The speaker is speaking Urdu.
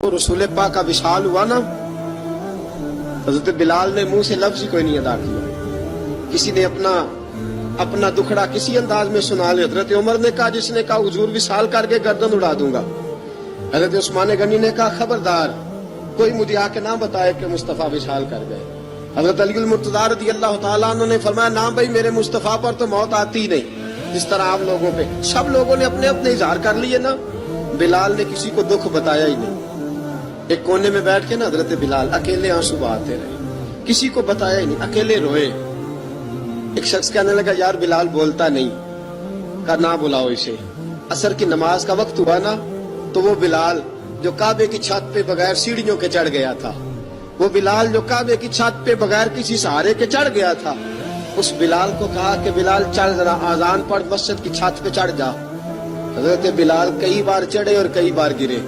کو رسول پاک کا وصال ہوا نا، حضرت بلال نے منہ سے لفظ ہی کوئی نہیں ادا کیا. کسی نے اپنا دکھڑا کسی انداز میں سنا لے. حضرت عمر نے کہا، جس نے کہا حضور وصال کر کے گردن اڑا دوں گا. حضرت عثمان غنی نے کہا خبردار کوئی مجھے آ کے نہ بتائے کہ مصطفیٰ وصال کر گئے. حضرت علی المرتضیٰ رضی اللہ تعالیٰ عنہ نے فرمایا نہ بھائی میرے مصطفیٰ پر تو موت آتی ہی نہیں، جس طرح آپ لوگوں پہ. سب لوگوں نے اپنے اپنے اظہار کر لیے نا، بلال نے کسی کو دکھ بتایا ہی نہیں. ایک کونے میں بیٹھ کے نا حضرت بلال اکیلے آنسو بہاتے رہے، کسی کو بتایا ہی نہیں، اکیلے روئے. ایک شخص کہنے لگا یار بلال بولتا نہیں. کہا نہ بلاؤ اسے. عصر کی نماز کا وقت ہوا نا تو وہ بلال جو کعبے کی چھت پہ بغیر سیڑھیوں کے چڑھ گیا تھا، وہ بلال جو کعبے کی چھت پہ بغیر کسی سہارے کے چڑھ گیا تھا، اس بلال کو کہا کہ بلال چڑھ ذرا، آذان پڑھ، مسجد کی چھت پہ چڑھ جا. حضرت بلال کئی بار چڑھے اور کئی بار گرے.